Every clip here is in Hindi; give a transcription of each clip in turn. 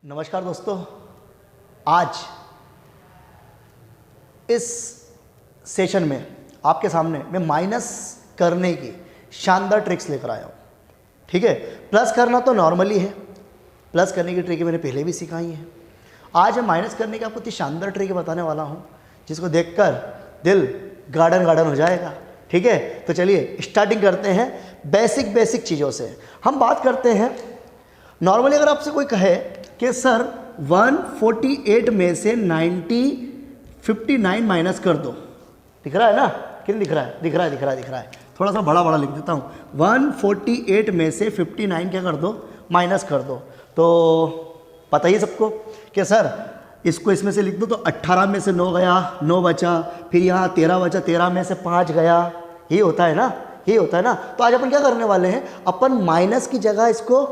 नमस्कार दोस्तों, आज इस सेशन में आपके सामने मैं माइनस करने की शानदार ट्रिक्स लेकर आया हूँ। ठीक है, प्लस करना तो नॉर्मली है, प्लस करने की ट्रिक मैंने पहले भी सिखाई है। आज मैं माइनस करने की आपको इतनी शानदार ट्रिक बताने वाला हूँ जिसको देखकर दिल गार्डन गार्डन हो जाएगा। ठीक है, तो चलिए स्टार्टिंग करते हैं बेसिक चीज़ों से। हम बात करते हैं नॉर्मली, अगर आपसे कोई कहे कि सर 148 में से 59 माइनस कर दो, दिख रहा है ना? किन दिख रहा है? दिख रहा है। थोड़ा सा बड़ा लिख देता हूँ। 148 में से 59 क्या कर दो? माइनस कर दो। तो पता ही सबको कि सर इसको इसमें से लिख दो तो 18 में से 9 गया, 9 बचा, फिर यहाँ 13 बचा, 13 में से 5 गया। ये होता है ना, ये होता है ना। तो आज अपन क्या करने वाले हैं, अपन माइनस की जगह इसको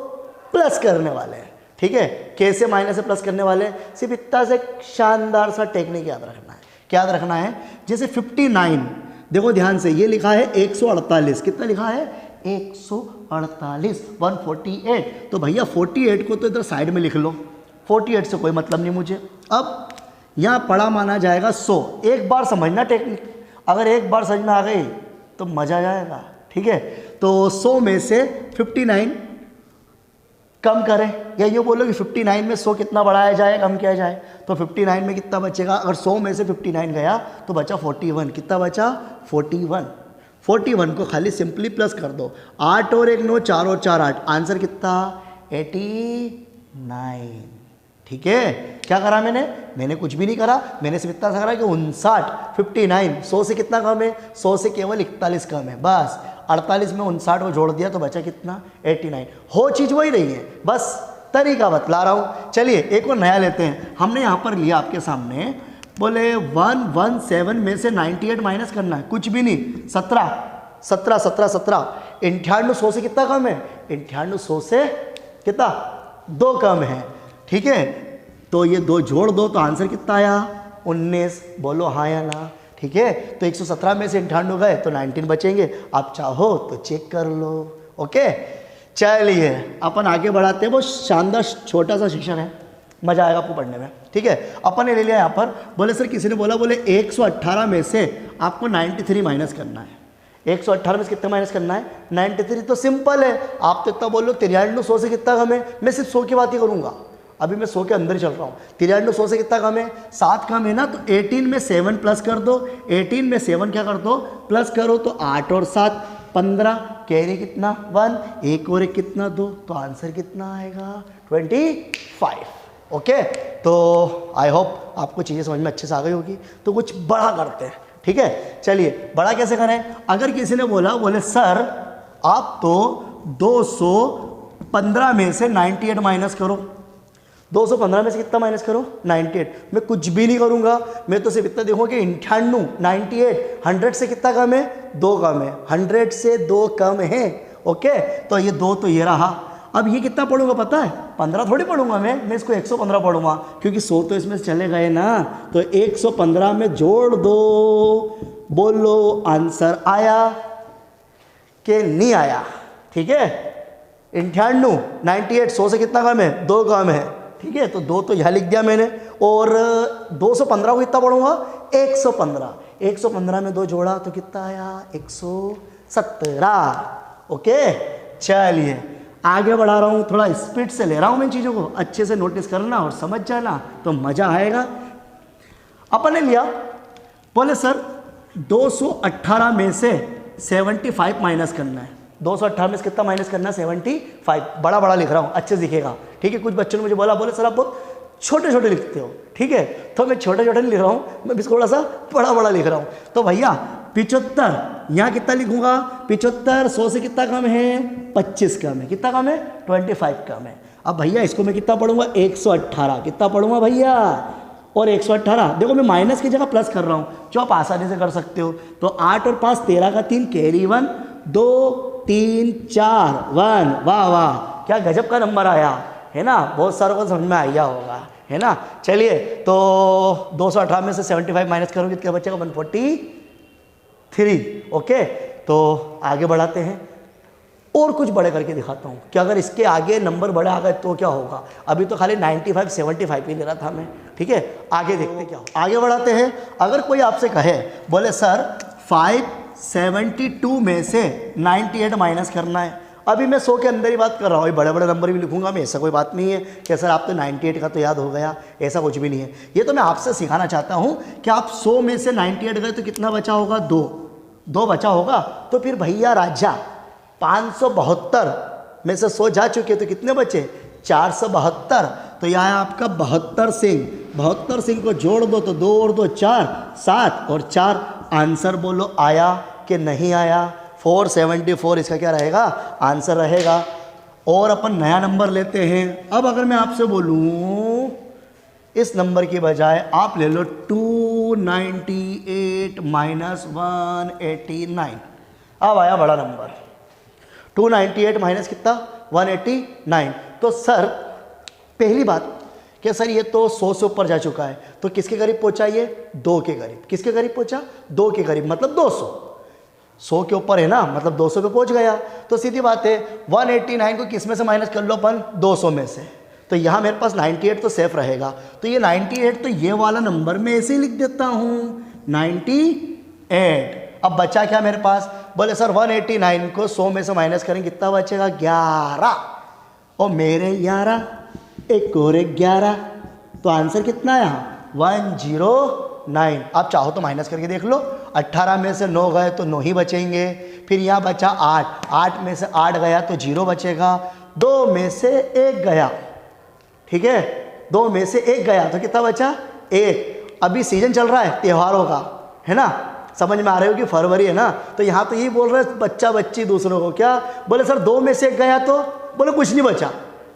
प्लस करने वाले हैं। ठीक है, कैसे माइनस से प्लस करने वाले हैं? सिर्फ इतना से शानदार सा टेक्निक याद रखना है। क्या याद रखना है? जैसे 59, देखो ध्यान से, ये लिखा है 148। कितना लिखा है? 148, 148। तो भैया 48 को तो इधर साइड में लिख लो, 48 से कोई मतलब नहीं मुझे। अब यहाँ पढ़ा माना जाएगा 100। एक बार समझना टेक्निक, अगर एक बार समझ में आ गई तो मजा आ जाएगा। ठीक है, तो 100 में से 59 कम करें, या यूँ बोलो कि 59 में 100 कितना बढ़ाया जाए, कम किया जाए, तो 59 में कितना बचेगा? अगर 100 में से 59 गया तो बचा 41। कितना बचा? 41। 41 को खाली सिंपली प्लस कर दो। 8 और 1 9, 4 और 4 8। आंसर कितना? 89। ठीक है, क्या करा मैंने कुछ भी नहीं करा। मैंने सिर्फ इतना सा करा कि 59, 59 100 से कितना कम है? 100 से केवल 41 कम है, बस। 48 में 59 को जोड़ दिया तो बचा कितना? 89। हो चीज़ वही रही है, बस तरीका बतला रहा हूँ। चलिए एक और नया लेते हैं। हमने यहाँ पर लिया आपके सामने, बोले 117 में से 98 माइनस करना है। कुछ भी नहीं, 17 17 17 17। 98 100 से कितना कम है? 98 100 से कितना? 2 कम है। ठीक है, तो ये 2 जोड़ दो तो आंसर कितना आया? 19। बोलो हाँ या ना? ठीक है, तो 117 में से 98 गए तो 19 बचेंगे। आप चाहो तो चेक कर लो। ओके, चलिए अपन आगे बढ़ाते हैं। वो शानदार छोटा सा सेक्शन है, मजा आएगा आपको पढ़ने में। ठीक है, अपन ने ले लिया यहाँ पर। बोले सर, किसी ने बोला, बोले 118 में से आपको 93 माइनस करना है। 118 में से कितना माइनस करना है? 93। तो सिंपल है, आप तो इतना बोल लो 93 100 से कितना कम है। मैं सिर्फ 100 की बात ही करूँगा, अभी मैं 100 के अंदर ही चल रहा हूँ। 93 100 से कितना कम है? 7 कम है ना। तो 18 में 7 प्लस कर दो। 18 में 7 क्या कर दो? प्लस करो। तो 8 और 7 15, कैरी कितना? 1, 1 और 1 कितना? 2। तो आंसर कितना आएगा? 25। ओके, तो आई होप आपको चीज़ें समझ में अच्छे से आ गई होगी। तो कुछ बड़ा करते हैं। ठीक है, चलिए बड़ा कैसे करें? अगर किसी ने बोला, बोले सर आप तो 215 में से 98 माइनस करो। 215 में से कितना माइनस करो? 98। मैं कुछ भी नहीं करूंगा, मैं तो सिर्फ इतना देखूँ कि 98 98 100 से कितना कम है? 2 कम है। 100 से 2 कम है। ओके, तो ये 2 तो ये रहा। अब ये कितना पढ़ूंगा पता है? 15 थोड़ी पढ़ूंगा मैं इसको 115 पढ़ूंगा, क्योंकि 100 तो इसमें से चले गए ना। तो 115 में जोड़ दो। बोलो आंसर आया कि नहीं आया? ठीक है, 98 98 100 से कितना कम है? 2 कम है। ठीक है, तो 2 तो यहाँ लिख दिया मैंने। और 215 को कितना पढ़ूंगा? 115। 115 में 2 जोड़ा तो कितना आया? 117। ओके, चलिए आगे बढ़ा रहा हूँ, थोड़ा स्पीड से ले रहा हूँ मैं चीज़ों को। अच्छे से नोटिस करना और समझ जाना तो मज़ा आएगा। अपन ने लिया, बोले सर 218 में से 75 माइनस करना है। 218 में से कितना माइनस करना है? 75। बड़ा लिख रहा हूँ, अच्छे से दिखेगा। ठीक है, कुछ बच्चों ने मुझे बोला, बोले सर आप बहुत छोटे लिखते हो। ठीक है, तो मैं छोटे नहीं लिख रहा हूँ, मैं भी थोड़ा सा बड़ा लिख रहा हूँ। तो भैया 75, यहाँ कितना लिखूंगा? 75 100 से कितना कम है? 25 कम है। कितना कम है? 25 कम है। अब भैया इसको मैं कितना पढ़ूंगा? 118। कितना पढ़ूंगा भैया? और 118 देखो, मैं माइनस की जगह प्लस कर रहा हूँ, जो आप आसानी से कर सकते हो। तो 8 और 5 13 का 3, कैरी 1, 2 3 4 1। वाह, क्या गजब का नंबर आया है ना। बहुत सारों को समझ में आया होगा, है ना। चलिए, तो 218 में से 75 माइनस करोगे क्या बचेगा? 143। ओके, तो आगे बढ़ाते हैं। और कुछ बड़े करके दिखाता हूँ कि अगर इसके आगे नंबर बड़े आ गए तो क्या होगा। अभी तो खाली 95 75 ही ले रहा था मैं, ठीक है। आगे देखते क्या हो, आगे बढ़ाते हैं। अगर कोई आपसे कहे बोले सर 572 में से 98 माइनस करना है, अभी मैं 100 के अंदर ही बात कर रहा हूँ, बड़े बड़े नंबर भी लिखूंगा मैं, ऐसा कोई बात नहीं है कि सर आप तो 98 का तो याद हो गया, ऐसा कुछ भी नहीं है। ये तो मैं आपसे सिखाना चाहता हूँ कि आप 100 में से 98 गए तो कितना बचा होगा, 2 बचा होगा। तो फिर भैया राजा 572 में से 100 जा चुके तो कितने बचे, 472। तो यह है आपका 72 सिंह। 72 सिंह को जोड़ दो तो 2 और 2 4, 7 और 4। आंसर बोलो आया कि नहीं आया। 474 इसका क्या रहेगा, आंसर रहेगा। और अपन नया नंबर लेते हैं। अब अगर मैं आपसे बोलूं इस नंबर की बजाय आप ले लो 298 माइनस 189, अब आया बड़ा नंबर। 298 माइनस कितना, 189। तो सर पहली बात कि सर ये तो 100 से ऊपर जा चुका है, तो किसके करीब पहुंचा, ये 2 के करीब। किसके करीब पहुंचा, 2 के करीब, मतलब 200। 100 के ऊपर है ना, मतलब 200 पे पहुंच गया। तो सीधी बात है 189 को किस में से माइनस कर लो अपन, 200 में से। तो यहाँ मेरे पास 98 तो सेफ रहेगा। तो ये 98 तो ये वाला नंबर मैं ऐसे ही लिख देता हूँ 98। अब बचा क्या मेरे पास, बोले सर 189 को 100 में से माइनस करेंगे कितना बचेगा, 11। और मेरे 11 एक और 11, तो आंसर कितना है यहाँ 109। आप चाहो तो माइनस करके देख लो। 18 में से 9 गए तो 9 ही बचेंगे। फिर यहाँ बचा 8, 8 में से 8 गया तो 0 बचेगा। 2 में से 1 गया, ठीक है, 2 में से 1 गया तो कितना बचा, 1। अभी सीजन चल रहा है त्योहारों का, है ना, समझ में आ रहे हो कि फरवरी है ना। तो यहाँ तो यही बोल रहे हैं बच्चा बच्ची दूसरों को, क्या बोले सर 2 में से 1 गया तो बोले कुछ नहीं बचा,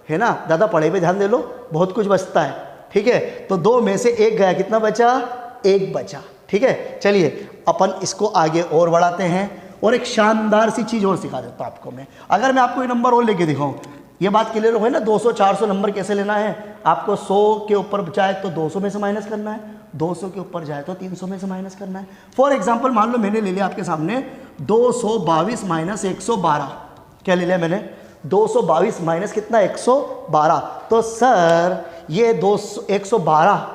है ना। दादा पढ़ाई पे ध्यान दे लो, बहुत कुछ बचता है, ठीक है। तो 2 में से 1 गया, कितना बचा, 1 बचा, ठीक है। चलिए अपन इसको आगे और बढ़ाते हैं और एक शानदार सी चीज़ और सिखा देता हूँ आपको मैं। अगर मैं आपको ये नंबर और लेके दिखाऊँ, ये बात क्लियर हो है ना, 200 400 नंबर कैसे लेना है आपको। 100 के ऊपर जाए तो 200 में से माइनस करना है, 200 के ऊपर जाए तो 300 में से माइनस करना है। फॉर एग्जांपल मान लो मैंने ले लिया आपके सामने 222 माइनस 112। क्या ले लिया मैंने, 222 माइनस कितना, 112। तो सर ये 112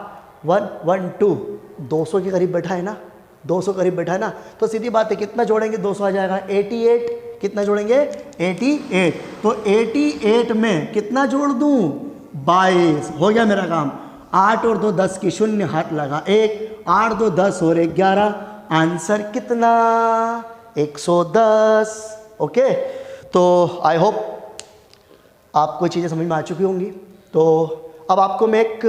112 200 के करीब बैठा है ना, 200 करीब बैठा है ना। तो सीधी बात है कितना जोड़ेंगे, 200 आ जाएगा 88। कितना जोड़ेंगे, 88। तो 88 में कितना जोड़ दूं, 22। हो गया मेरा काम। 8 और 2 10 की शून्य, हाथ लगा 1। 8 2 10 और 1 11। आंसर कितना, 110। ओके, तो आई होप आपको चीज़ें समझ में आ चुकी होंगी। तो अब आपको मैं एक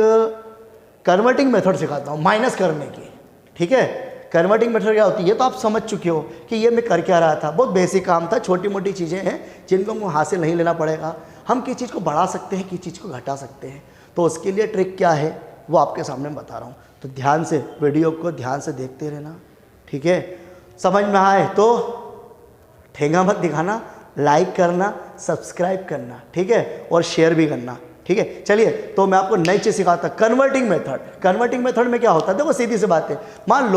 कन्वर्टिंग मेथड सिखाता हूँ माइनस करने की, ठीक है। कन्वर्टिंग मेथड क्या होती है ये तो आप समझ चुके हो कि ये मैं कर क्या रहा था। बहुत बेसिक काम था, छोटी मोटी चीज़ें हैं जिनको हमको हासिल नहीं लेना पड़ेगा। हम किस चीज़ को बढ़ा सकते हैं, किस चीज़ को घटा सकते हैं। तो उसके लिए ट्रिक क्या है वो आपके सामने बता रहा हूँ। तो ध्यान से वीडियो को ध्यान से देखते रहना, ठीक है। समझ में आए तो ठेंगा मत दिखाना, लाइक करना, सब्सक्राइब करना, ठीक है, और शेयर भी करना, ठीक है। चलिए तो मैं आपको नई चीज़ सिखाता, कन्वर्टिंग मेथड। कन्वर्टिंग मेथड में क्या होता है, देखो सीधी सी बात है। मान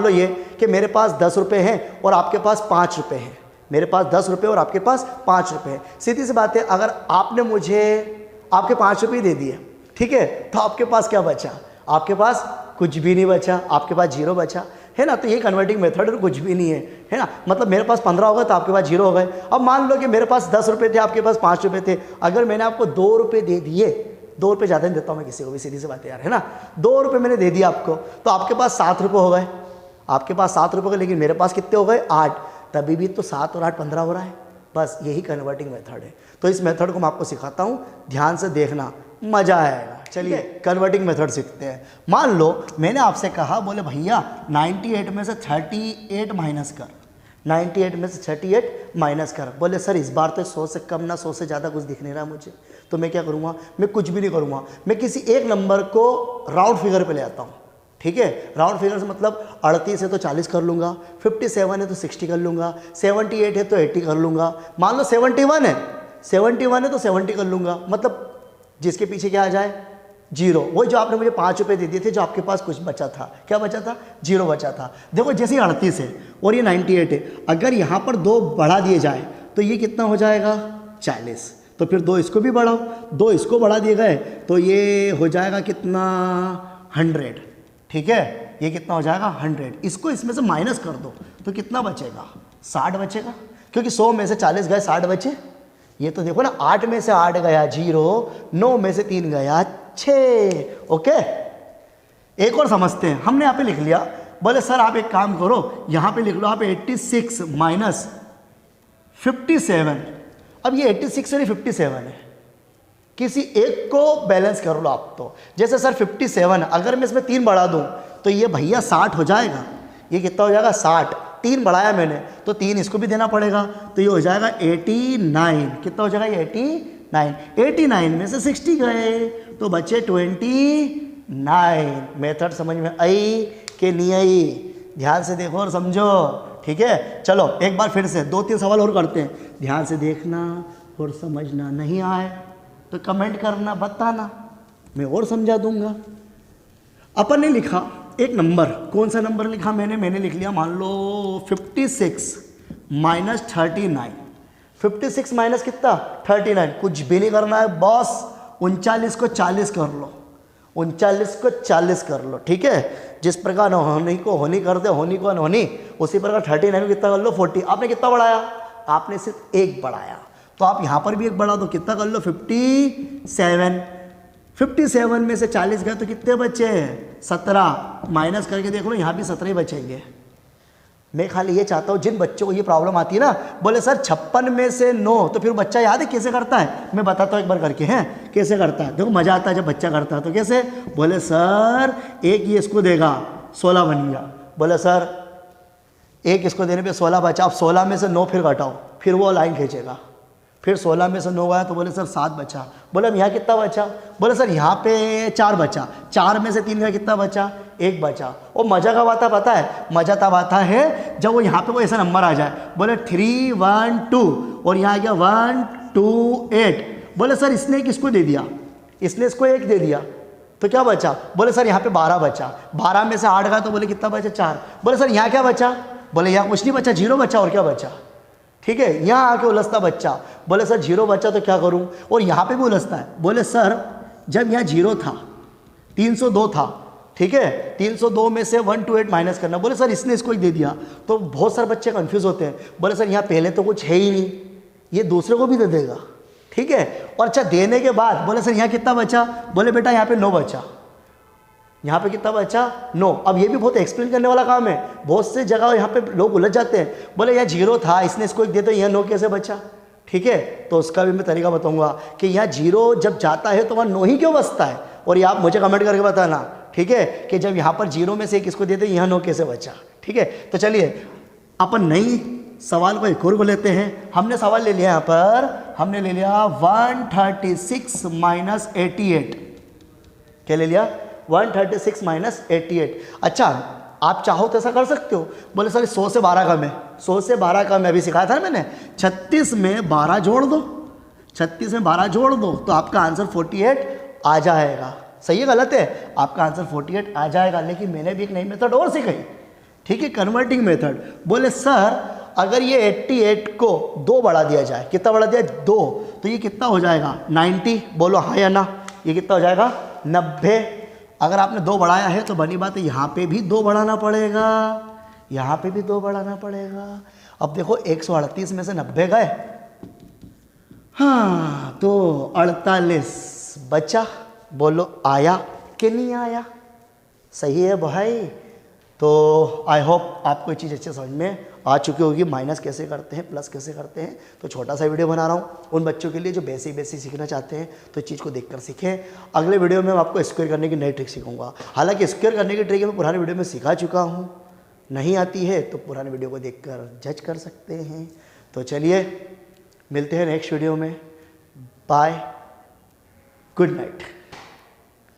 लो ये कि मेरे पास 10 रुपये हैं और आपके पास 5 रुपये हैं। मेरे पास 10 रुपये और आपके पास 5 रुपये हैं। सीधी सी बात है, अगर आपने मुझे आपके 5 रुपये दे दिए, ठीक है, तो आपके पास क्या बचा, आपके पास कुछ भी नहीं बचा, आपके पास 0 बचा, है ना। तो ये कन्वर्टिंग मेथड कुछ भी नहीं है ना। मतलब मेरे पास 15 हो गए तो आपके पास 0 हो गए। अब मान लो कि मेरे पास 10 रुपये थे, आपके पास 5 रुपये थे। अगर मैंने आपको 2 रुपये दे दिए, 2 रुपये ज़्यादा नहीं देता हूँ मैं किसी को भी, सीधी सी बात है यार, है ना। 2 रुपये मैंने दे दिया आपको, तो आपके पास 7 रुपये हो गए। आपके पास 7 रुपये हो गए, लेकिन मेरे पास कितने हो गए, 8। तभी भी तो 7 और 8 15 हो रहा है। बस यही कन्वर्टिंग मेथड है। तो इस मेथड को मैं आपको सिखाता हूँ, ध्यान से देखना, मज़ा आएगा। चलिए कन्वर्टिंग मेथड सीखते हैं। मान लो मैंने आपसे कहा, बोले भैया 98 में से 38 माइनस कर, 98 में से 38 माइनस कर। बोले सर इस बार तो 100 से कम ना 100 से ज़्यादा कुछ दिख नहीं रहा मुझे। तो मैं क्या करूँगा, मैं कुछ भी नहीं करूँगा, मैं किसी एक नंबर को राउंड फिगर पे ले आता हूँ, ठीक है। राउंड फिगर से मतलब 38 है तो 40 कर लूँगा, 57 है तो 60 कर लूँगा, 78 है तो 80 कर लूँगा। मान लो 71 है तो 70 कर लूँगा। मतलब जिसके पीछे क्या आ जाए, जीरो, वही जो आपने मुझे 5 रुपये दे दिए थे, जो आपके पास कुछ बचा था, क्या बचा था, जीरो बचा था। देखो जैसे 38 है और ये 98 है, अगर यहाँ पर 2 बढ़ा दिए जाए तो ये कितना हो जाएगा, 40। तो फिर 2 इसको भी बढ़ाओ, 2 इसको बढ़ा दिए गए तो ये हो जाएगा कितना, 100। ठीक है, ये कितना हो जाएगा, 100। इसको इसमें से माइनस कर दो तो कितना बचेगा, 60 बचेगा, क्योंकि 100 में से 40 गए, 60 बचे। ये तो देखो ना, 8 में से 8 गया 0, 9 में से 3 गया 6। ओके, एक और समझते हैं। हमने यहाँ पे लिख लिया, बोले सर आप एक काम करो, यहाँ पे लिख लो आप 86 माइनस 57। अब ये 86 और 57 है, किसी एक को बैलेंस कर लो आप। तो जैसे सर 57, अगर मैं इसमें 3 बढ़ा दूँ तो ये भैया 60 हो जाएगा। ये कितना हो जाएगा, 60। 3 बढ़ाया मैंने तो 3 इसको भी देना पड़ेगा, तो ये हो जाएगा 89। कितना हो जाएगा, ये 89। 89 में से 60 गए तो बचे 29। मेथड समझ में आई कि नहीं आई, ध्यान से देखो और समझो। ठीक है, चलो एक बार फिर से 2-3 सवाल और करते हैं, ध्यान से देखना और समझना। नहीं आए तो कमेंट करना, बताना, मैं और समझा दूंगा। अपन ने लिखा एक नंबर, कौन सा नंबर लिखा मैंने लिख लिया, मान लो 56 माइनस 39। 56 माइनस कितना, 39। कुछ भी नहीं करना है बॉस, 39 को 40 कर लो, 39 को 40 कर लो। ठीक है, जिस प्रकार होनी को होनी कर दे, होनी को अनहोनी, उसी प्रकार 39 को कितना कर लो, 40। आपने कितना बढ़ाया, आपने सिर्फ 1 बढ़ाया, तो आप यहाँ पर भी 1 बढ़ा दो, कितना कर लो, 57। 57 में से 40 गए तो कितने बचे, 17। माइनस करके देख लो, यहाँ भी 17 ही बचेंगे। मैं खाली ये चाहता हूँ, जिन बच्चों को ये प्रॉब्लम आती है ना, बोले सर 56 में से 9, तो फिर बच्चा याद है कैसे करता है, मैं बताता हूँ एक बार करके, हैं कैसे करता है। देखो मज़ा आता है जब बच्चा करता है, तो कैसे, बोले सर 1 ये इसको देगा, 16 बन गया। बोले सर 1 इसको देने पे 16 बचा, अब 16 में से 9 फिर घटाओ, फिर वो लाइन खींचेगा, फिर 16 में से 9 आया तो बोले सर 7 बचा। बोले अब यहाँ कितना बचा, बोले सर यहाँ पे 4 बचा, 4 में से 3 का कितना बचा, 1 बचा। और मज़ा कब आता पता है, मज़ा तब आता है जब वो यहाँ पे वो ऐसा नंबर आ जाए, बोले 3 1 2 और यहाँ आ गया 1 2 8। बोले सर इसने किसको दे दिया, इसने इसको 1 दे दिया, तो क्या बचा, बोले सर यहाँ पे 12 बचा। 12 में से 8 गया तो बोले कितना बचा, 4। बोले सर यहाँ क्या बचा, बोले यहाँ कुछ नहीं बचा, 0 बचा, और क्या बचा। ठीक है, यहाँ आके उलझता बच्चा, बोले सर 0 बचा तो क्या करूँ, और यहाँ पे भी उलझता है। बोले सर जब यहाँ 0 था, 302 था, ठीक है, 302 में से 128 माइनस करना। बोले सर इसने इसको ही दे दिया, तो बहुत सारे बच्चे कंफ्यूज होते हैं। बोले सर यहाँ पहले तो कुछ है ही नहीं, ये दूसरे को भी दे देगा। ठीक है, और अच्छा देने के बाद बोले सर यहाँ कितना बचा, बोले बेटा यहाँ पे 9 बचा, यहाँ पे कितना बचा, 9। अब ये भी बहुत एक्सप्लेन करने वाला काम है, बहुत से जगह यहाँ पे लोग उलझ जाते हैं। बोले यहाँ 0 था, इसने इसको 1 दे तो यहाँ 9 कैसे बचा। ठीक है, तो उसका भी मैं तरीका बताऊंगा कि यहाँ 0 जब जाता है तो वहाँ 9 ही क्यों बचता है, और ये आप मुझे कमेंट करके बताना। ठीक है, कि जब यहाँ पर 0 में से 1 इसको देते यहाँ 9 कैसे बचा। ठीक है, तो चलिए अपन नई सवाल को एक और को लेते हैं। हमने सवाल ले लिया, यहाँ पर हमने ले लिया 136 माइनस 88। क्या ले लिया, 136 माइनस 88। अच्छा आप चाहो तो ऐसा कर सकते हो, बोले सर 100 से 12 कम है, 100 से 12 कम है, अभी सिखाया था ना मैंने, 36 में 12 जोड़ दो, 36 में 12 जोड़ दो तो आपका आंसर 48 आ जाएगा। सही है गलत है, आपका आंसर 48 आ जाएगा। लेकिन मैंने भी एक नई मेथड और सीखी, ठीक है, कन्वर्टिंग मेथड। बोले सर अगर ये 88 को 2 बढ़ा दिया जाए, कितना बढ़ा दिया, 2, तो ये कितना हो जाएगा, 90। बोलो हाँ या ना, ये कितना हो जाएगा, 90। अगर आपने 2 बढ़ाया है तो बनी बात है यहाँ पे भी 2 बढ़ाना पड़ेगा, यहाँ पे भी 2 बढ़ाना पड़ेगा। अब देखो 138 में से 90 गए, हाँ तो 48 बचा। बोलो आया कि नहीं आया, सही है भाई। तो आई होप आपको ये चीज़ अच्छे समझ में आ चुकी होगी, माइनस कैसे करते हैं, प्लस कैसे करते हैं। तो छोटा सा वीडियो बना रहा हूँ उन बच्चों के लिए जो बेसिक सीखना चाहते हैं, तो इस चीज़ को देखकर सीखें। अगले वीडियो में मैं आपको स्क्वायर करने की नई ट्रिक सिखाऊंगा। हालांकि स्क्वायर करने की ट्रिक मैं पुराने वीडियो में सिखा चुका हूँ, नहीं आती है तो पुराने वीडियो को देखकर जज कर सकते हैं। तो चलिए मिलते हैं नेक्स्ट वीडियो में, बाय, गुड नाइट।